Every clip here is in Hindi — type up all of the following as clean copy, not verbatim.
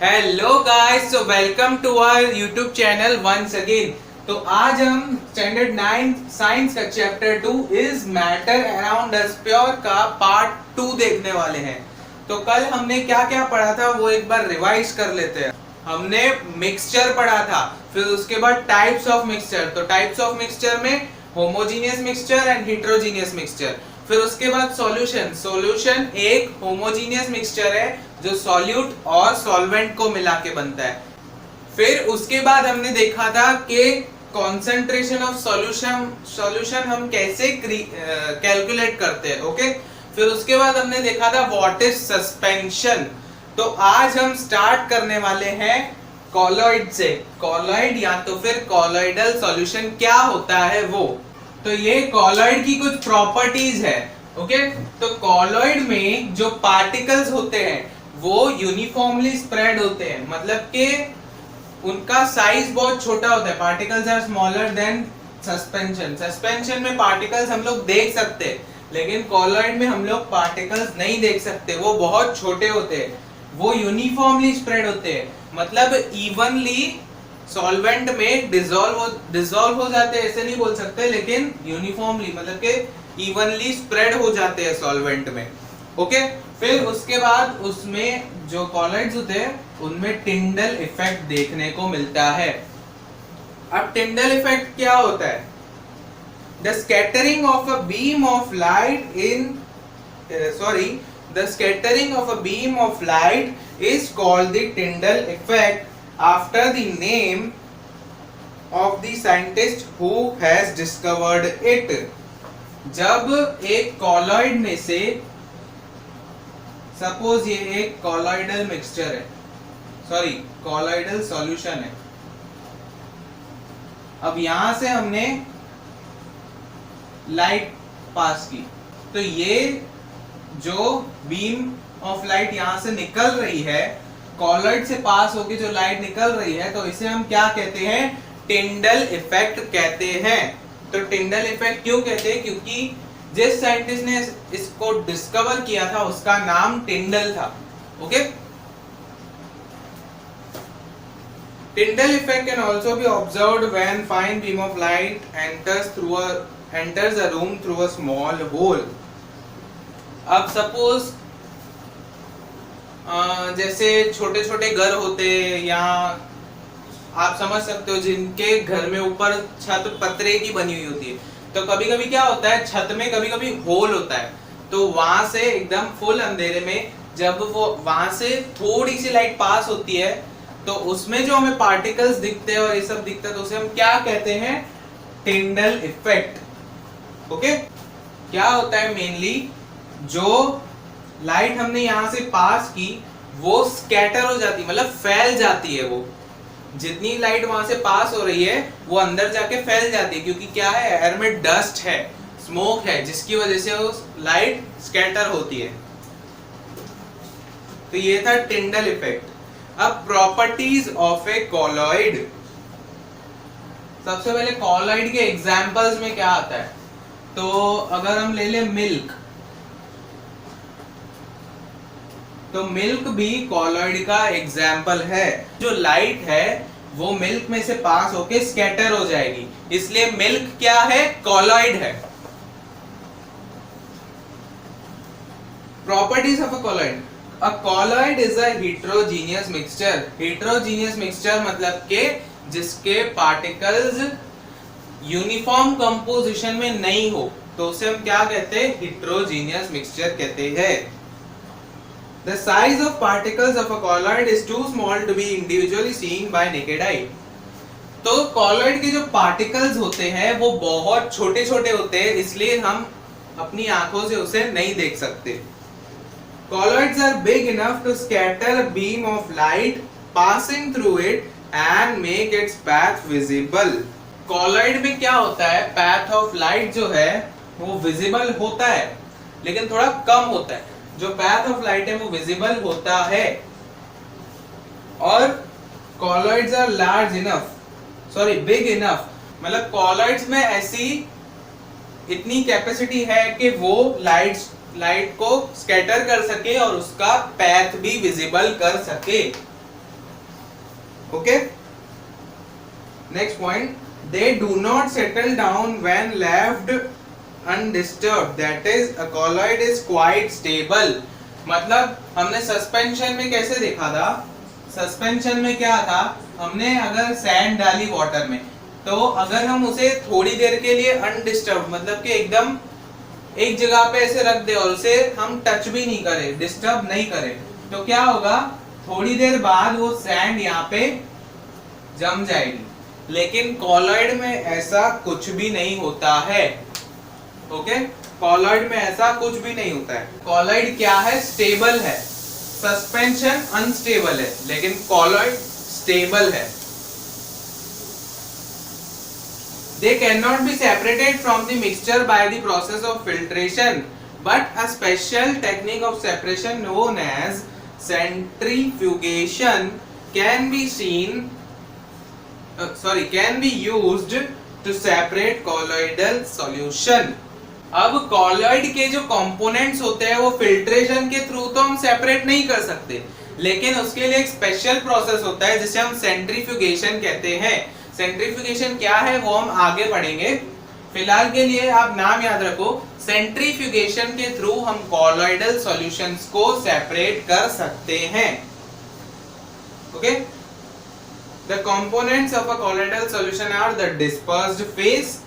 Hello guys, so welcome to our YouTube channel once again. तो आज हम स्टैंडर्ड 9 साइंस का chapter 2 is matter around us pure का पार्ट 2 देखने वाले हैं। तो कल हमने क्या क्या पढ़ा था वो एक बार रिवाइज कर लेते हैं। हमने मिक्सचर पढ़ा था, फिर उसके बाद टाइप्स ऑफ मिक्सचर। तो टाइप्स ऑफ मिक्सचर में homogeneous mixture and heterogeneous mixture. फिर उसके बाद सॉल्यूशन। सॉल्यूशन एक होमोजीनियस मिक्सचर है जो सॉल्यूट और सॉल्वेंट को मिला के बनता है। फिर उसके बाद हमने देखा था कि कॉन्सेंट्रेशन ऑफ सॉल्यूशन हम कैसे कैलकुलेट करते हैं। ओके, फिर उसके बाद हमने देखा था व्हाट इज सस्पेंशन। तो आज हम स्टार्ट करने वाले हैं कॉलॉइड से। कॉलॉइड या तो फिर कॉलॉइडल सॉल्यूशन क्या होता है वो। तो ये कॉलॉइड की कुछ प्रॉपर्टीज है। ओके, तो कॉलॉइड में जो पार्टिकल्स होते हैं वो यूनिफॉर्मली स्प्रेड होते हैं, मतलब कि उनका साइज बहुत छोटा होता है। Particles are smaller than suspension. Suspension में पार्टिकल्स हम लोग देख सकते हैं, लेकिन कॉलॉइड में हम लोग पार्टिकल्स नहीं देख सकते, वो बहुत छोटे होते हैं। वो यूनिफॉर्मली स्प्रेड होते हैं, मतलब इवनली सॉल्वेंट में डिसॉल्व हो जाते हैं, ऐसे नहीं बोल सकते, लेकिन यूनिफॉर्मली मतलब कि इवनली स्प्रेड हो जाते हैं सॉल्वेंट में। ओके, फिर उसके बाद उसमें जो कॉलॉइड्स होते हैं उनमें टिंडल इफेक्ट देखने को मिलता है। अब टिंडल इफेक्ट क्या होता है? The scattering of a beam of light the scattering of a beam of light is called the Tyndall effect after the name of the scientist who has discovered it। जब एक कॉलॉइड में से, सपोज ये एक कॉलॉइडल मिक्सचर है, सॉरी कॉलॉइडल सॉल्यूशन है। अब यहां से हमने लाइट पास की, तो ये जो बीम ऑफ लाइट यहां से निकल रही है, कॉलॉइड से पास होकर जो लाइट निकल रही है, तो इसे हम क्या कहते हैं? टिंडल इफेक्ट कहते हैं। तो टिंडल इफेक्ट क्यों कहते हैं? क्योंकि जिस साइंटिस्ट ने इसको डिस्कवर किया था उसका नाम टिंडल था। Okay, Tyndall effect can also be observed when fine beam of light enters a room through a small hole। अब सपोज जैसे छोटे छोटे घर होते हैं, या आप समझ सकते हो जिनके घर में ऊपर छत पतरे की बनी हुई होती है, तो कभी कभी क्या होता है, छत में कभी कभी होल होता है, तो वहां से एकदम फुल अंधेरे में जब वो वहां से थोड़ी सी लाइट पास होती है, तो उसमें जो हमें पार्टिकल्स दिखते हैं और ये सब दिखता है, तो उसे हम क्या कहते हैं? Tyndall effect. ओके, क्या होता है मेनली, जो लाइट हमने यहां से पास की वो स्कैटर हो जाती, मतलब फैल जाती है। वो जितनी लाइट वहां से पास हो रही है वो अंदर जाके फैल जाती है, क्योंकि क्या है, एयर में डस्ट है, स्मोक है, जिसकी वजह से वो लाइट स्कैटर होती है। तो ये था टिंडल इफेक्ट। अब प्रॉपर्टीज ऑफ ए कॉलॉइड। सबसे पहले कॉलॉइड के एग्जांपल्स में क्या आता है, तो अगर हम ले ले मिल्क, तो मिल्क भी कॉलॉइड का एग्जाम्पल है। जो लाइट है वो मिल्क में से पास होके स्कैटर हो जाएगी, इसलिए मिल्क क्या है? कॉलॉइड है। Properties of a colloid. A colloid is a heterogeneous mixture. Heterogeneous mixture मतलब के जिसके पार्टिकल्स यूनिफॉर्म कंपोजिशन में नहीं हो, तो उसे हम क्या कहते हैं? हेटेरोजीनियस मिक्सचर कहते हैं। The size of particles of a colloid is too small to be individually seen by naked eye। तो colloid के जो particles होते हैं वो बहुत छोटे छोटे होते हैं, इसलिए हम अपनी आंखों से उसे नहीं देख सकते। Colloids are big enough to scatter a beam of light passing through it and make its path visible। Colloid में क्या होता है, path of light जो है वो visible होता है, लेकिन थोड़ा कम होता है। जो path of light है वो visible होता है, और colloids are big enough, मतलब colloids में ऐसी इतनी कैपेसिटी है कि वो लाइट को स्कैटर कर सके और उसका पैथ भी विजिबल कर सके। Okay, next point, they do not settle down when left undisturbed, that is a colloid is quite stable. मतलब हमने सस्पेंशन में कैसे देखा था, सस्पेंशन में क्या था, हमने अगर सैंड डाली वाटर में तो अगर हम उसे थोड़ी देर के लिए अनडिस्टर्ब मतलब कि एकदम एक जगह पे ऐसे रख दे और उसे हम टच भी नहीं करें, डिस्टर्ब नहीं करें, तो क्या होगा, थोड़ी देर बाद वो सैंड यहाँ पे जम जाएगी। लेकिन कॉलॉइड में ऐसा कुछ भी नहीं होता है। ओके, कॉलॉइड में ऐसा कुछ भी नहीं होता है। कॉलॉइड क्या है, स्टेबल है। सस्पेंशन अनस्टेबल है लेकिन कॉलॉइड स्टेबल है। They cannot be separated from the mixture by the process of filtration, but a special technique of separation known as centrifugation can be used to separate colloidal solution. अब कॉलॉइड के जो कंपोनेंट्स होते हैं वो फिल्ट्रेशन के थ्रू तो हम सेपरेट नहीं कर सकते, लेकिन उसके लिए एक स्पेशल प्रोसेस होता है जिसे हम सेंट्रीफ्यूगेशन कहते हैं। सेंट्रीफ्यूगेशन क्या है वो हम आगे पढ़ेंगे, फिलहाल के लिए आप नाम याद रखो, सेंट्रीफ्यूगेशन के थ्रू हम कॉलॉइडल सॉल्यूशंस को सेपरेट कर सकते हैं। Okay, the components of a colloidal solution are the dispersed phase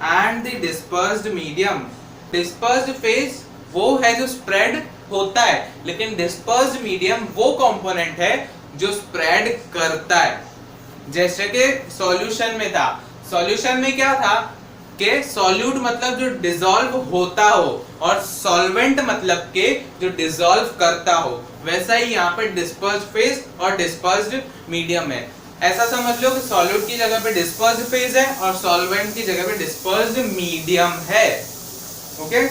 and the dispersed medium. Dispersed phase वो है जो स्प्रेड होता है, लेकिन डिस्पर्स्ड मीडियम वो कंपोनेंट है जो स्प्रेड करता है। जैसे कि सॉल्यूशन में था, सॉल्यूशन में क्या था कि सॉल्यूट मतलब जो डिसॉल्व होता हो और सॉल्वेंट मतलब के जो डिसॉल्व करता हो, वैसा ही यहाँ पे डिस्पर्स्ड फेज और डिस्पर्स्ड मीडियम है। ऐसा समझ लो कि सॉल्यूट की जगह पे डिस्पर्स्ड फेज है और सॉल्वेंट की जगह पे डिस्पर्स्ड मीडियम है। ओके,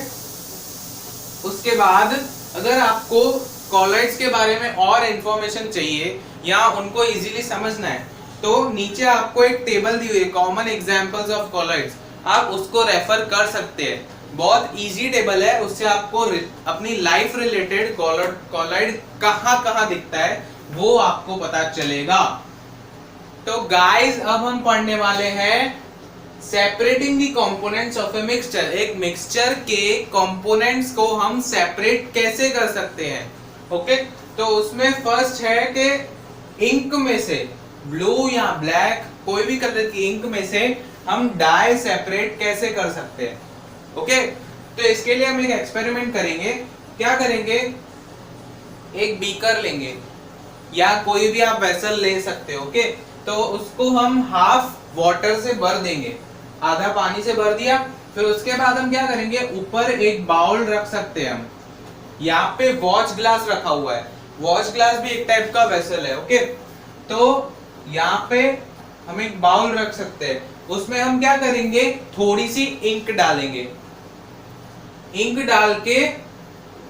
उसके बाद अगर आपको कॉलॉइड्स के बारे में और इंफॉर्मेशन चाहिए या उनको इजीली समझना है तो नीचे आपको एक टेबल दी हुई है, कॉमन एग्जांपल्स ऑफ कॉलॉइड्स, आप उसको रेफर कर सकते हैं। बहुत इजी टेबल है, उससे आपको अपनी लाइफ रिलेटेड कॉलॉइड कहाँ दिखता है वो आपको पता चलेगा। तो गाइस अब हम पढ़ने वाले हैं separating the components of a mixture. एक मिक्सचर के कंपोनेंट्स को हम सेपरेट कैसे कर सकते हैं। ओके, तो उसमें फर्स्ट है कि इंक में से, ब्लू या ब्लैक कोई भी कलर की इंक में से हम डाई सेपरेट कैसे कर सकते हैं। ओके, तो इसके लिए हम एक एक्सपेरिमेंट करेंगे। क्या करेंगे, एक बीकर लेंगे या कोई भी आप वेसल ले सकते हो। ओके, तो उसको हम हाफ वाटर से भर देंगे, आधा पानी से भर दिया। फिर उसके बाद हम क्या करेंगे, ऊपर एक बाउल रख सकते हैं हम। यहाँ पे वॉच ग्लास रखा हुआ है, वॉच ग्लास भी एक टाइप का वेसल है। ओके, तो यहाँ पे हम एक बाउल रख सकते हैं, उसमें हम क्या करेंगे, थोड़ी सी इंक डालेंगे। इंक डाल के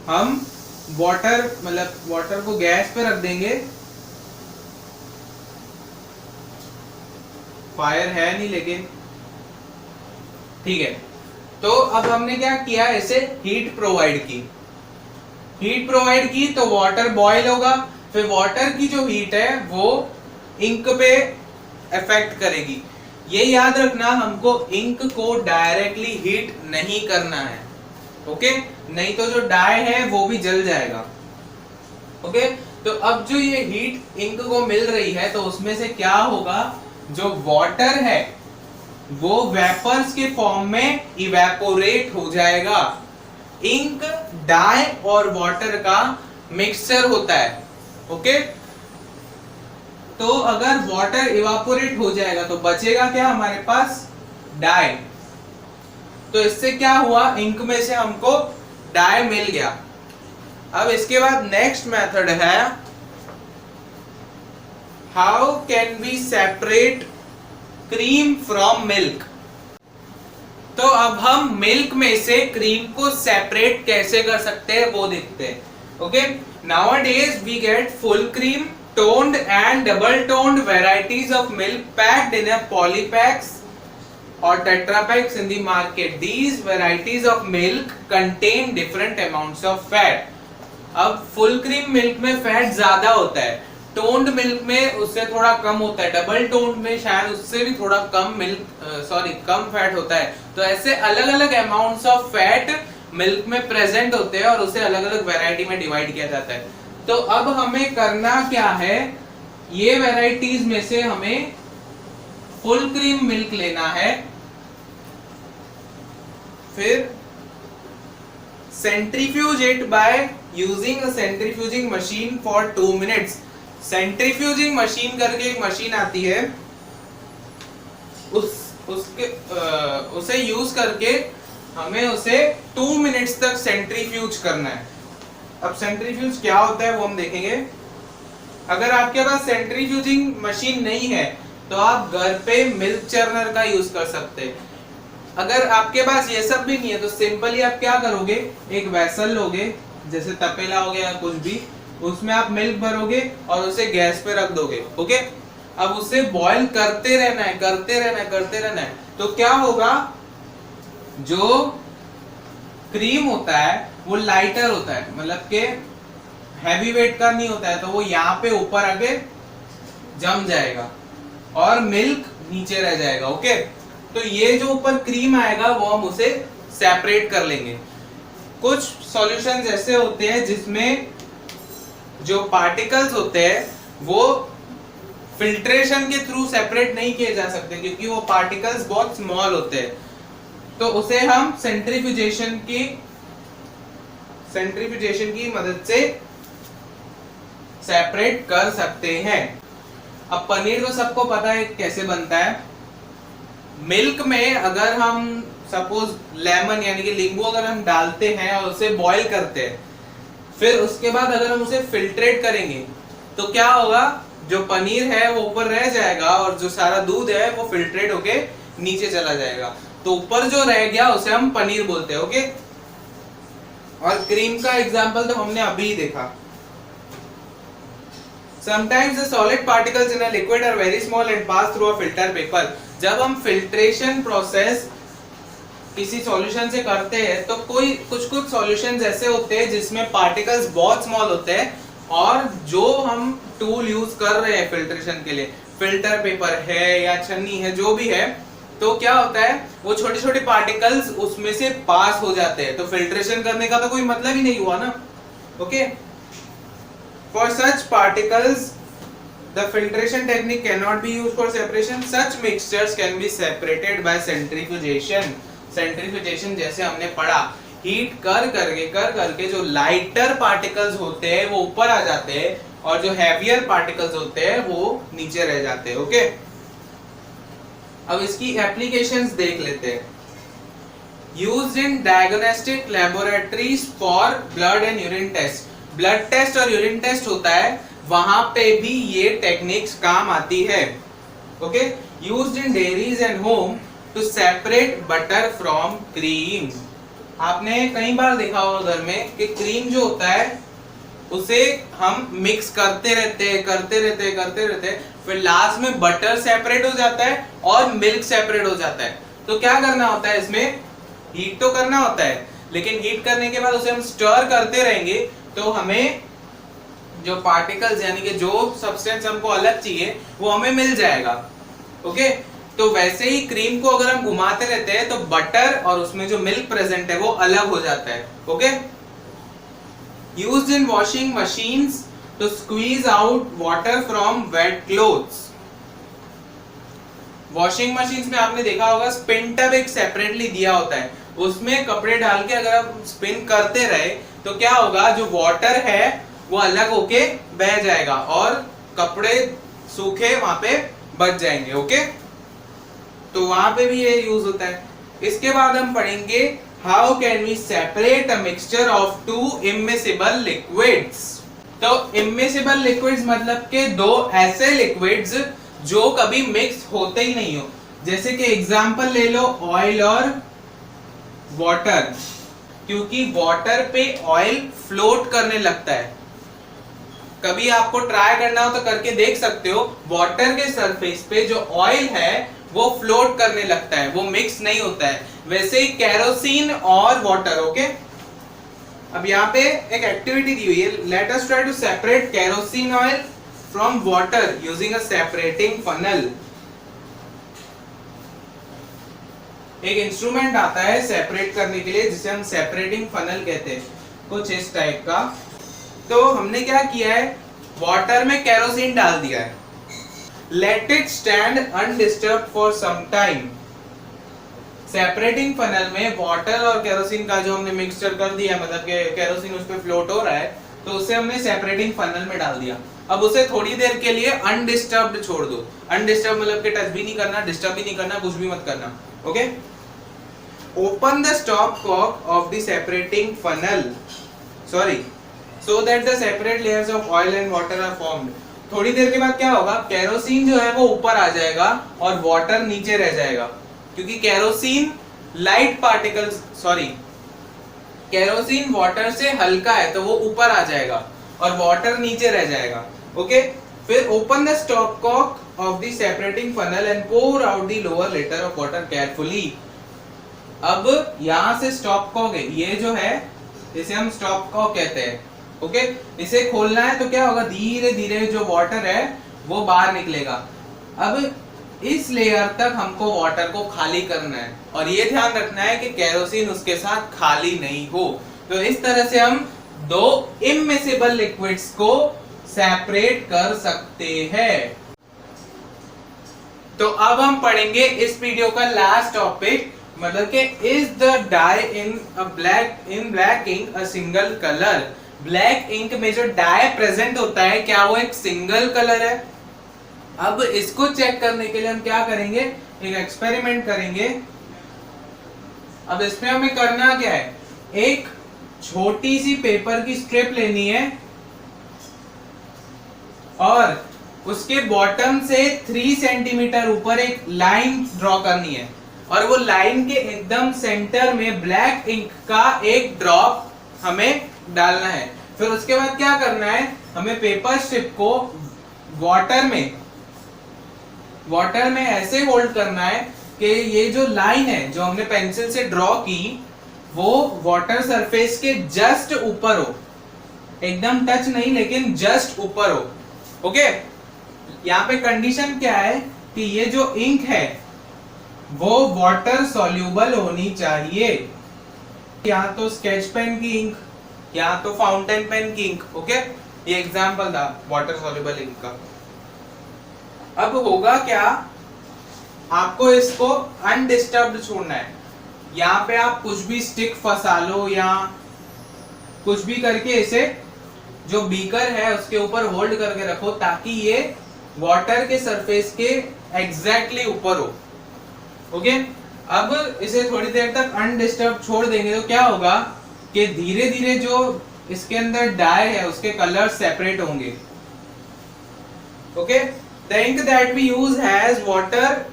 हम वाटर को गैस पे रख देंगे। फायर है नहीं लेकिन ठीक है। तो अब हमने क्या किया, इसे हीट प्रोवाइड की तो वाटर बॉईल होगा, फिर वाटर की जो हीट है वो इंक पे इफेक्ट करेगी। ये याद रखना, हमको इंक को डायरेक्टली हीट नहीं करना है। ओके, नहीं तो जो डाई है वो भी जल जाएगा। ओके, तो अब जो ये हीट इंक को मिल रही है तो उसमें से क्या होगा, जो वाटर है वो वेपर्स के फॉर्म में इवेपोरेट हो जाएगा। इंक, डाई और वाटर का मिक्सचर होता है। ओके, तो अगर वाटर इवेपोरेट हो जाएगा तो बचेगा क्या हमारे पास, डाई। तो इससे क्या हुआ, इंक में से हमको डाई मिल गया। अब इसके बाद नेक्स्ट मेथड है, how can we separate cream from milk. तो अब हम मिल्क में से क्रीम को सेपरेट कैसे कर सकते हैं वो देखते हैं। Okay, nowadays we get full cream, toned and double toned varieties of milk packed in a polypacks or tetrapacks in the market. These varieties of milk contain different amounts of fat. अब फुल क्रीम मिल्क में फैट ज्यादा होता है, टोन्ड मिल्क में उससे थोड़ा कम होता है, डबल टोन्ड में शायद उससे भी थोड़ा कम मिल्क कम फैट होता है। तो ऐसे अलग अलग अमाउंट्स ऑफ फैट मिल्क में प्रेजेंट होते हैं और उसे अलग अलग वैरायटी में डिवाइड किया जाता है। तो अब हमें करना क्या है, ये वैरायटीज में से हमें फुल क्रीम मिल्क लेना है, फिर centrifuge it by using a centrifuging machine for 2 minutes. Centrifuging machine करके एक मशीन आती है, उसे यूज करके हमें उसे 2 मिनट्स तक सेंट्रीफ्यूज करना है। अब सेंट्रीफ्यूज क्या होता है वो हम देखेंगे। अगर आपके पास सेंट्रीफ्यूजिंग मशीन नहीं है तो आप घर पे मिल्क चर्नर का यूज कर सकते हैं। अगर आपके पास ये सब भी नहीं है तो सिंपली आप क्या करोगे, एक वेसल लोगे, जैसे तपेला हो गया कुछ भी, उसमें आप मिल्क भरोगे और उसे गैस पे रख दोगे। ओके, अब उसे बॉईल करते रहना है, करते रहना है, करते रहना है। तो क्या होगा, जो क्रीम होता है वो लाइटर होता है, मतलब के हैवी वेट का नहीं होता है, तो वो यहाँ पे ऊपर आके जम जाएगा और मिल्क नीचे रह जाएगा। ओके, तो ये जो ऊपर क्रीम आएगा वो हम उसे सेपरेट कर लेंगे। कुछ सॉल्यूशंस ऐसे होते हैं जिसमें जो पार्टिकल्स होते हैं वो फिल्ट्रेशन के थ्रू सेपरेट नहीं किए जा सकते क्योंकि वो पार्टिकल्स बहुत स्मॉल होते हैं, तो उसे हम सेंट्रीफ्यूजेशन की मदद से सेपरेट कर सकते हैं। अब पनीर तो सबको पता है कैसे बनता है। मिल्क में अगर हम सपोज लेमन यानी कि नींबू अगर हम डालते हैं और उसे बॉईल करते हैं, फिर उसके बाद अगर हम उसे फिल्ट्रेट करेंगे तो क्या होगा, जो पनीर है वो ऊपर रह जाएगा और जो सारा दूध है वो फिल्ट्रेट होके नीचे चला जाएगा। तो ऊपर जो रह गया उसे हम पनीर बोलते हैं। ओके, और क्रीम का एग्जांपल तो हमने अभी ही देखा। Sometimes the solid particles in a liquid are very small and pass through a filter paper. जब हम फिल्ट्रेशन प्रोसेस किसी सॉल्यूशन से करते हैं तो कुछ सॉल्यूशंस ऐसे होते हैं जिसमें पार्टिकल्स बहुत स्मॉल होते हैं, और जो हम टूल यूज कर रहे हैं फिल्ट्रेशन के लिए, फिल्टर पेपर है या छन्नी है, जो भी है, तो क्या होता है वो छोटे छोटे पार्टिकल्स उसमें से पास हो जाते हैं। तो फिल्ट्रेशन करने का तो कोई मतलब ही नहीं हुआ ना। Okay, for such particles the filtration technique cannot be used for separation. Such mixtures can be separated by centrifugation. Centrifugation जैसे हमने पढ़ा, हीट कर करके जो लाइटर पार्टिकल्स होते हैं वो ऊपर आ जाते हैं और जो हैवियर पार्टिकल्स होते हैं वो नीचे रह जाते हैं। ओके, अब इसकी एप्लीकेशंस देख लेते हैं। Used in diagnostic laboratories for blood and urine test. Blood test और यूरिन टेस्ट होता है, वहां पे भी ये टेक्निक्स काम आती है। Okay, used in dairies and home to separate butter from cream. आपने कई बार देखा होगा घर में कि क्रीम जो होता है उसे हम मिक्स करते रहते हैं, फिर लास्ट में बटर सेपरेट हो जाता है और मिल्क सेपरेट हो जाता है। तो क्या करना होता है, इसमें हीट तो करना होता है, लेकिन हीट करने के बाद उसे हम स्टर करते रहेंगे तो हमें जो पार्टिकल्स यानी कि जो सब्सटेंस हमको अलग चाहिए वो हमें मिल जाएगा। ओके, तो वैसे ही क्रीम को अगर हम घुमाते रहते हैं तो बटर और उसमें जो मिल्क प्रेजेंट है वो अलग हो जाता है। Okay, used in washing machines to squeeze out water from wet clothes. Washing machines में आपने देखा होगा स्पिन टब एक सेपरेटली दिया होता है, उसमें कपड़े डाल के अगर आप स्पिन करते रहे तो क्या होगा, जो वाटर है वो अलग होके बह जाएगा और कपड़े सूखे वहां पे बच जाएंगे। ओके, तो वहां पे भी ये यूज होता है। इसके बाद हम पढ़ेंगे how can we separate a mixture of two immiscible liquids. तो इमिसिबल लिक्विड्स मतलब के दो ऐसे लिक्विड्स जो कभी मिक्स होते ही नहीं हो। जैसे कि एग्जांपल ले लो ऑयल और वाटर, क्योंकि वाटर पे ऑयल फ्लोट करने लगता है। कभी आपको ट्राई करना हो तो करके देख सकते हो, वाटर के सरफेस पे जो ऑयल है वो फ्लोट करने लगता है, वो मिक्स नहीं होता है। वैसे ही केरोसिन और वाटर। ओके, अब यहाँ पे एक एक्टिविटी दी हुई है, let us try to separate kerosene oil from water using a separating funnel. एक इंस्ट्रूमेंट आता है सेपरेट करने के लिए जिसे हम सेपरेटिंग फनल कहते हैं, कुछ इस टाइप का। तो हमने क्या किया है, वाटर में केरोसिन डाल दिया है। Let it stand undisturbed for some time. Separating funnel में वाटर और केरोसिन का जो हमने मिक्सचर कर दिया, मतलब कि केरोसिन उस पे फ्लोट हो रहा है, तो उसे हमने सेपरेटिंग फनल में डाल दिया। अब उसे थोड़ी देर के लिए अनडिस्टर्ब्ड छोड़ दो। अनडिस्टर्ब मतलब कि टच भी नहीं करना, डिस्टर्ब भी नहीं करना, कुछ भी मत करना। Okay, open the stopcock of the separating funnel, sorry, so that the separate layers of oil and water are formed. थोड़ी देर के बाद क्या होगा, केरोसिन जो है वो ऊपर आ जाएगा और वाटर नीचे रह जाएगा, क्योंकि kerosene light particles, sorry, kerosene water से हल्का है तो वो ऊपर आ जाएगा और वाटर नीचे रह जाएगा। ओके, फिर open the stopcock of the separating funnel and pour out the lower layer of water carefully. अब यहां से स्टॉप कॉक है, ये जो है इसे हम स्टॉप कॉक कहते हैं। ओके, इसे खोलना है तो क्या होगा, धीरे धीरे जो वाटर है वो बाहर निकलेगा। अब इस लेयर तक हमको वाटर को खाली करना है और ये ध्यान रखना है कि केरोसिन उसके साथ खाली नहीं हो। तो इस तरह से हम दो इमिसिबल लिक्विड्स को सेपरेट कर सकते हैं। तो अब हम पढ़ेंगे इस वीडियो का लास्ट टॉपिक, मतलब कि is the dye in black ink a single colour. Black ink में जो डाई प्रेजेंट होता है, क्या वो एक सिंगल कलर है? अब इसको चेक करने के लिए हम क्या करेंगे, एक एक्सपेरिमेंट करेंगे। अब इसमें हमें करना क्या है, एक छोटी सी पेपर की स्ट्रिप लेनी है और उसके बॉटम से 3 सेंटीमीटर ऊपर एक लाइन ड्रॉ करनी है और वो लाइन के एकदम सेंटर में ब्लैक इंक का एक ड्रॉप हमें डालना है। फिर उसके बाद क्या करना है, हमें पेपर स्ट्रिप को वाटर में ऐसे होल्ड करना है कि ये जो लाइन है जो हमने पेंसिल से ड्रॉ की वो वाटर सरफेस के जस्ट ऊपर हो, एकदम टच नहीं लेकिन जस्ट ऊपर हो। ओके, यहाँ पे कंडीशन क्या है कि ये जो इंक है वो वाटर सॉल्यूबल होनी चाहिए, या तो स्केच पेन की इंक या तो फाउंटेन पेन की इंक। ओके, ये एग्जांपल था वाटर सॉल्यूबल इंक का। अब होगा क्या, आपको इसको अनडिस्टर्ब्ड छोड़ना है। यहाँ पे आप कुछ भी स्टिक फंसा लो या कुछ भी करके इसे जो बीकर है उसके ऊपर होल्ड करके रखो ताकि ये वाटर के सरफेस के एग्जैक्टली ऊपर हो। ओके, अब इसे थोड़ी देर तक अनडिस्टर्ब छोड़ देंगे तो क्या होगा कि धीरे धीरे जो इसके अंदर डाई है उसके कलर सेपरेट होंगे। Okay, the ink that we use has water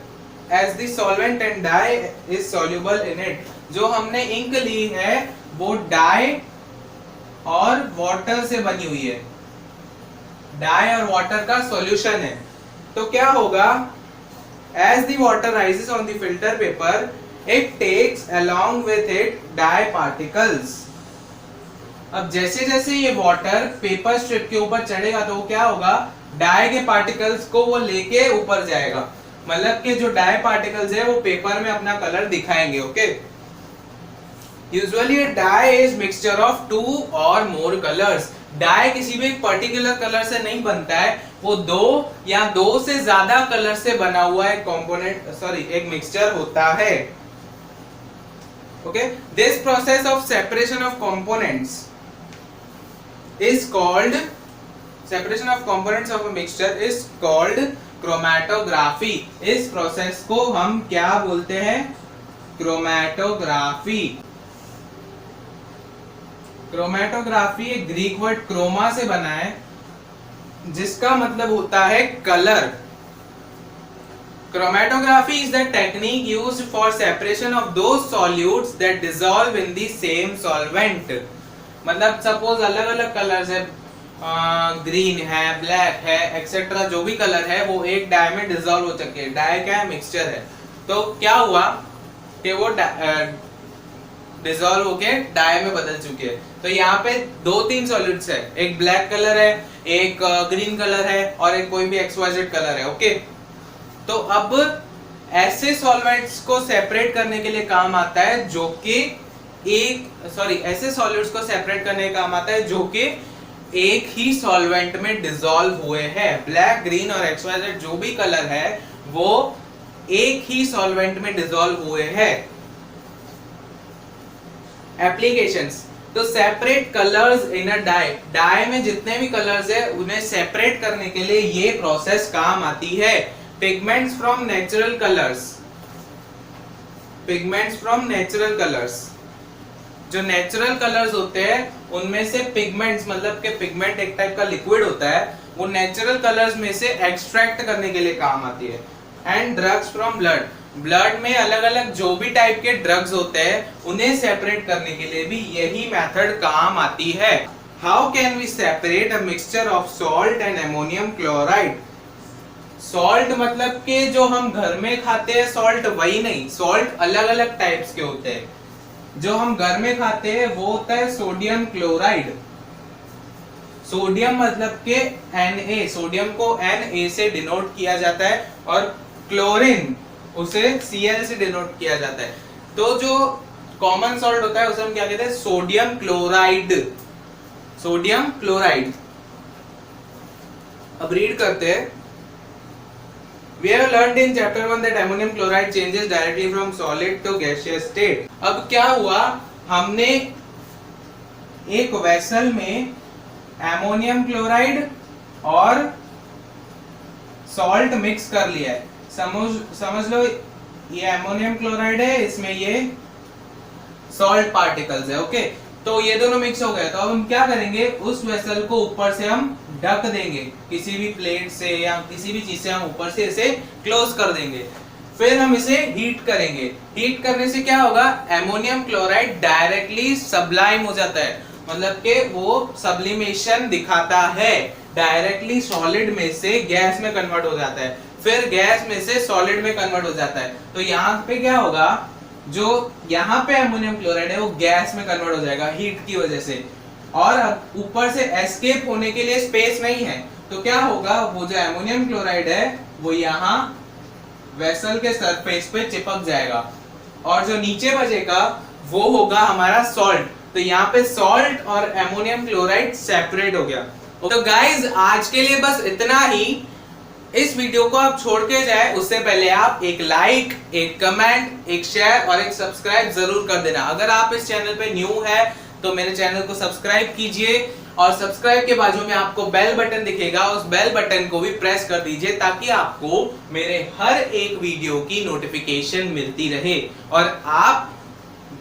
as the solvent and dye is soluble in it. जो हमने इंक ली है वो डाई और वाटर से बनी हुई है, डाई और वाटर का सॉल्यूशन है। तो क्या होगा, as the water rises on the filter paper it takes along with it dye particles। अब जैसे जैसे ये वाटर पेपर स्ट्रिप के ऊपर चढ़ेगा तो वो क्या होगा, डाई के पार्टिकल्स को वो लेके ऊपर जाएगा, मतलब कि जो डाई पार्टिकल्स है वो पेपर में अपना कलर दिखाएंगे। Okay, usually dye is mixture of 2 और मोर कलर्स। डाई किसी भी पर्टिकुलर कलर से नहीं बनता है, वो 2 या 2 से ज्यादा कलर से बना हुआ एक कंपोनेंट, सॉरी एक मिक्सचर होता है। Okay, this process of separation of components is called, separation of components of a mixture is called chromatography. इस प्रोसेस को हम क्या बोलते हैं, क्रोमैटोग्राफी। क्रोमैटोग्राफी एक ग्रीक वर्ड क्रोमा से बना है जिसका मतलब होता है colour. Chromatography is the technique used for separation of those solutes that dissolve in the same solvent। मतलब सपोज अलग अलग कलर्स है, ग्रीन है, ब्लैक है, एक्सेट्रा, जो भी कलर है वो एक डाई में डिसॉल्व हो चुके हैं। डाई क्या है, मिक्सचर है। तो क्या हुआ कि वो डिसॉल्व होके डाई में बदल चुकी है। तो यहाँ पे 2-3 सॉलिड्स है, एक ब्लैक कलर है, एक ग्रीन कलर है और एक कोई भी XYZ कलर है। ओके, तो अब ऐसे सॉल्वेंट्स को सेपरेट करने के लिए काम आता है जो कि ऐसे सॉलिड्स को सेपरेट करने का काम आता है जो कि एक ही सॉल्वेंट में डिसॉल्व हुए हैं। ब्लैक, ग्रीन और XYZ जो भी कलर है वो एक ही सॉल्वेंट में डिसॉल्व हुए हैं। एप्लीकेशंस, तो separate colours in a dye में जितने भी कलर्स है उन्हें सेपरेट करने के लिए ये प्रोसेस काम आती है। Pigments from natural colours, pigments from natural colours, जो नेचुरल कलर्स होते हैं उनमें से पिगमेंट्स, मतलब के पिगमेंट एक टाइप का लिक्विड होता है, वो नेचुरल कलर्स में से एक्सट्रैक्ट करने के लिए काम आती है। And drugs from blood, blood में अलग अलग जो भी टाइप के ड्रग्स होते हैं उन्हें सेपरेट करने के लिए भी यही मेथड काम आती है। How can we separate a mixture of salt and ammonium chloride? Salt मतलब के जो हम घर में खाते हैं सॉल्ट वही नहीं, सॉल्ट अलग अलग टाइप्स के होते हैं। जो हम घर में खाते हैं वो होता है सोडियम क्लोराइड। सोडियम मतलब के Na, सोडियम को Na से डिनोट किया जाता है और क्लोरीन उसे Cl से डिनोट किया जाता है। तो जो कॉमन सॉल्ट होता है उसे हम क्या कहते हैं? Sodium chloride. Sodium chloride. अब रीड करते हैं। We have learned in chapter 1 that ammonium chloride changes directly from solid to gaseous state. अब क्या हुआ, हमने एक वेसल में एमोनियम क्लोराइड और सॉल्ट मिक्स कर लिया है। समझ लो ये एमोनियम क्लोराइड है, इसमें ये सॉल्ट पार्टिकल्स है। ओके, तो ये दोनों मिक्स हो गए। तो अब हम क्या करेंगे, उस वेसल को ऊपर से हम ढक देंगे, किसी भी प्लेट से या किसी भी चीज से हम ऊपर से इसे क्लोज कर देंगे। फिर हम इसे हीट करेंगे। हीट करने से क्या होगा, एमोनियम क्लोराइड डायरेक्टली सब्लाइम हो जाता है, मतलब कि वो सब्लिमेशन दिखाता है, डायरेक्टली सॉलिड में से गैस में कन्वर्ट हो जाता है, फिर गैस में से सॉलिड में कन्वर्ट हो जाता है। तो यहाँ पे क्या होगा, जो यहाँ पे एमोनियम क्लोराइड है वो गैस में कन्वर्ट हो जाएगा हीट की वजह से, और अब ऊपर से एस्केप होने के लिए स्पेस नहीं है। तो क्या होगा, वो जो एमोनियम क्लोराइड है वो यहाँ वेसल के सरफेस पे चिपक जाएगा और जो नीचे बचेगा वो होगा हमारा सॉल्ट। तो यहाँ पे सॉल्ट और एमोनियम क्लोराइड सेपरेट हो गया। तो गाइज आज के लिए बस इतना ही। इस वीडियो को आप छोड़ के जाए उससे पहले आप एक लाइक, एक कमेंट, एक शेयर और एक सब्सक्राइब जरूर कर देना। अगर आप इस चैनल पे न्यू है तो मेरे चैनल को सब्सक्राइब कीजिए और सब्सक्राइब के बाजू में आपको बेल बटन दिखेगा, उस बेल बटन को भी प्रेस कर दीजिए ताकि आपको मेरे हर एक वीडियो की नोटिफिकेशन मिलती रहे और आप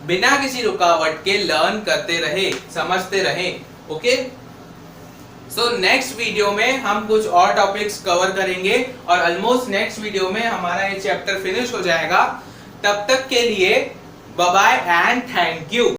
बिना किसी रुकावट के लर्न करते रहे, समझते रहे। ओके, सो नेक्स्ट वीडियो में हम कुछ और टॉपिक्स कवर करेंगे और ऑलमोस्ट नेक्स्ट वीडियो में हमारा ये चैप्टर फिनिश हो जाएगा। तब तक के लिए bye bye and thank you.